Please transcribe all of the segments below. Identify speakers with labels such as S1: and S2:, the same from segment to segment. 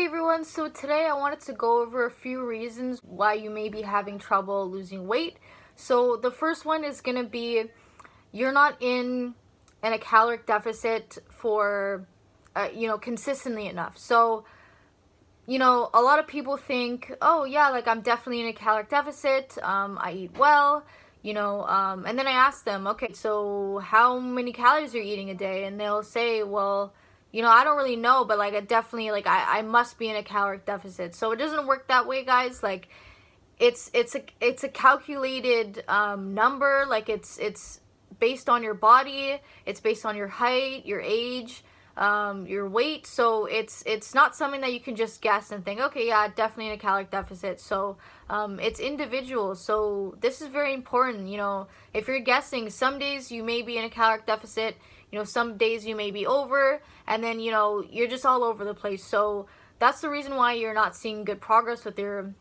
S1: everyone, so today I wanted to go over a few reasons why you may be having trouble losing weight. So the first one is going to be you're not in a caloric deficit for consistently enough. So a lot of people think, oh yeah, like I'm definitely in a caloric deficit, I eat well, and then I ask them, okay, so how many calories are you eating a day? And they'll say, well, I don't really know, but like I definitely, like I must be in a caloric deficit. So it doesn't work that way, guys. Like it's a calculated number. Like it's based on your body, it's based on your height, your age, your weight. So it's not something that you can just guess and think, okay, yeah, definitely in a caloric deficit. So it's individual. So this is very important. If you're guessing, some days you may be in a caloric deficit, some days you may be over, and then you're just all over the place. So that's the reason why you're not seeing good progress with your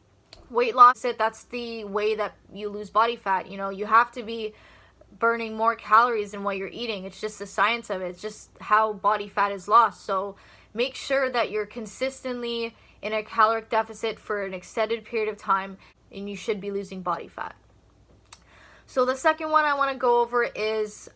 S1: weight loss. That's the way that you lose body fat. You have to be burning more calories than what you're eating. It's just the science of it. It's just how body fat is lost. So make sure that you're consistently in a caloric deficit for an extended period of time, and you should be losing body fat. So the second one I want to go over is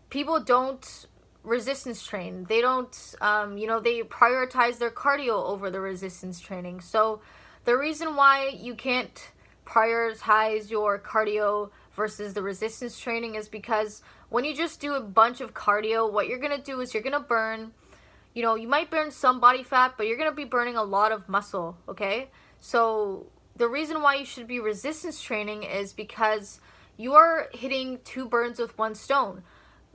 S1: people don't resistance train. They don't they prioritize their cardio over the resistance training. So the reason why you can't prioritize your cardio versus the resistance training is because when you just do a bunch of cardio, what you're going to do is you're going to burn, you might burn some body fat, but you're going to be burning a lot of muscle, okay? So the reason why you should be resistance training is because you are hitting two birds with one stone.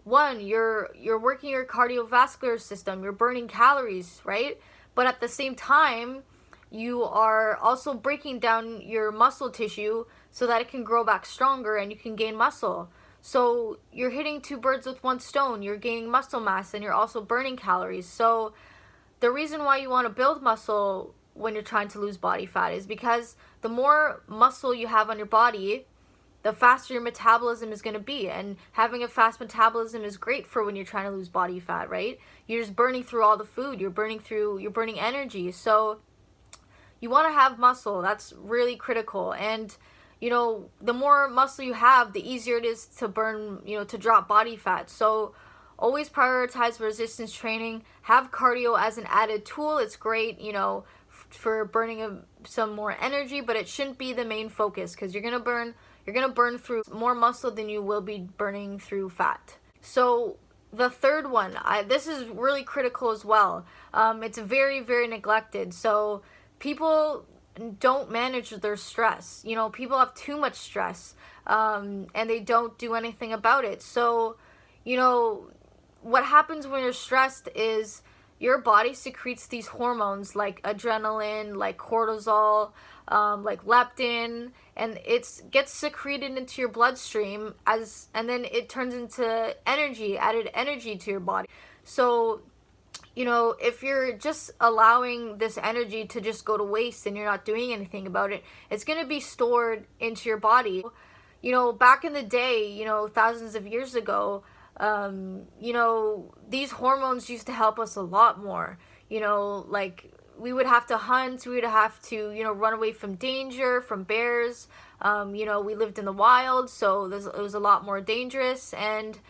S1: One, you're working your cardiovascular system, you're burning calories, right? But at the same time, you are also breaking down your muscle tissue so that it can grow back stronger and you can gain muscle. So you're hitting two birds with one stone. You're gaining muscle mass and you're also burning calories. So the reason why you want to build muscle when you're trying to lose body fat is because the more muscle you have on your body, the faster your metabolism is going to be. And having a fast metabolism is great for when you're trying to lose body fat, right? You're just burning through all the food. You're burning energy. So you want to have muscle. That's really critical. And the more muscle you have, the easier it is to burn, to drop body fat. So always prioritize resistance training. Have cardio as an added tool. It's great, for burning some more energy, but it shouldn't be the main focus, because you're gonna burn through more muscle than you will be burning through fat. So the third one, this is really critical as well. It's very, very neglected. So people don't manage their stress. People have too much stress, and they don't do anything about it. So, what happens when you're stressed is your body secretes these hormones like adrenaline, like cortisol, like leptin, and it gets secreted into your bloodstream and then it turns into added energy to your body. So if you're just allowing this energy to just go to waste and you're not doing anything about it, it's going to be stored into your body. Back in the day, thousands of years ago, these hormones used to help us a lot more. Like we would have to hunt, we would have to, run away from danger, from bears. We lived in the wild, so it was a lot more dangerous. And,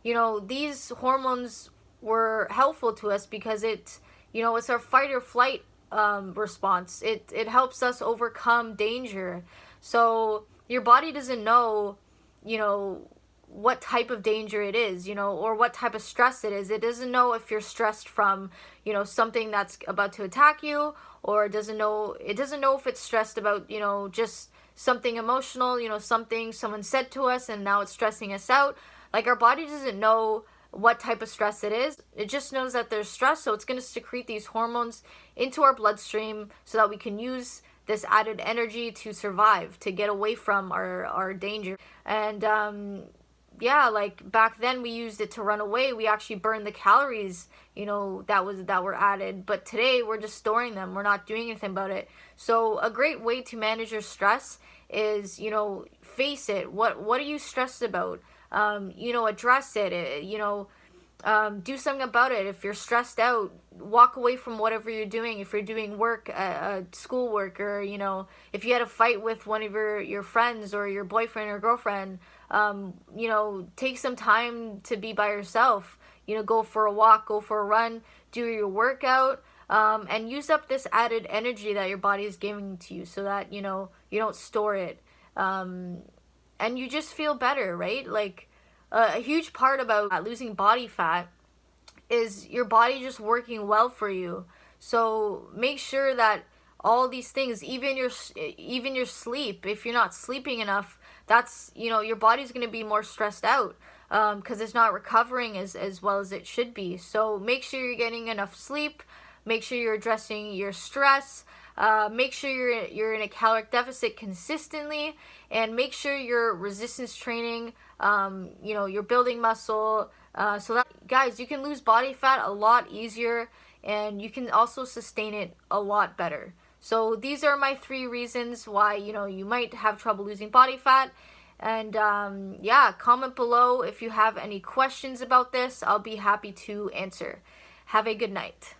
S1: these hormones were helpful to us because it's our fight or flight response. It helps us overcome danger. So your body doesn't know, what type of danger it is, or what type of stress it is. It doesn't know if you're stressed from, something that's about to attack you, or it doesn't know if it's stressed about, just something emotional, something someone said to us and now it's stressing us out. Like our body doesn't know what type of stress it is. It just knows that there's stress, so it's going to secrete these hormones into our bloodstream so that we can use this added energy to survive, to get away from our danger. And like back then we used it to run away. We actually burned the calories, that were added. But today we're just storing them. We're not doing anything about it. So a great way to manage your stress is, face it. What are you stressed about? Address it. do something about it. If you're stressed out, walk away from whatever you're doing. If you're doing work, school work, or if you had a fight with one of your friends or your boyfriend or girlfriend, take some time to be by yourself. Go for a walk, go for a run, do your workout, and use up this added energy that your body is giving to you, so that you don't store it, and you just feel better, right? Like, a huge part about losing body fat is your body just working well for you. So make sure that all these things, even your sleep, if you're not sleeping enough, that's your body's going to be more stressed out, because it's not recovering as well as it should be. So make sure you're getting enough sleep. Make sure you're addressing your stress. Make sure you're in a caloric deficit consistently, and make sure you're resistance training. You're building muscle, so that, guys, you can lose body fat a lot easier, and you can also sustain it a lot better. So these are my 3 reasons why you might have trouble losing body fat. And yeah, comment below if you have any questions about this. I'll be happy to answer. Have a good night.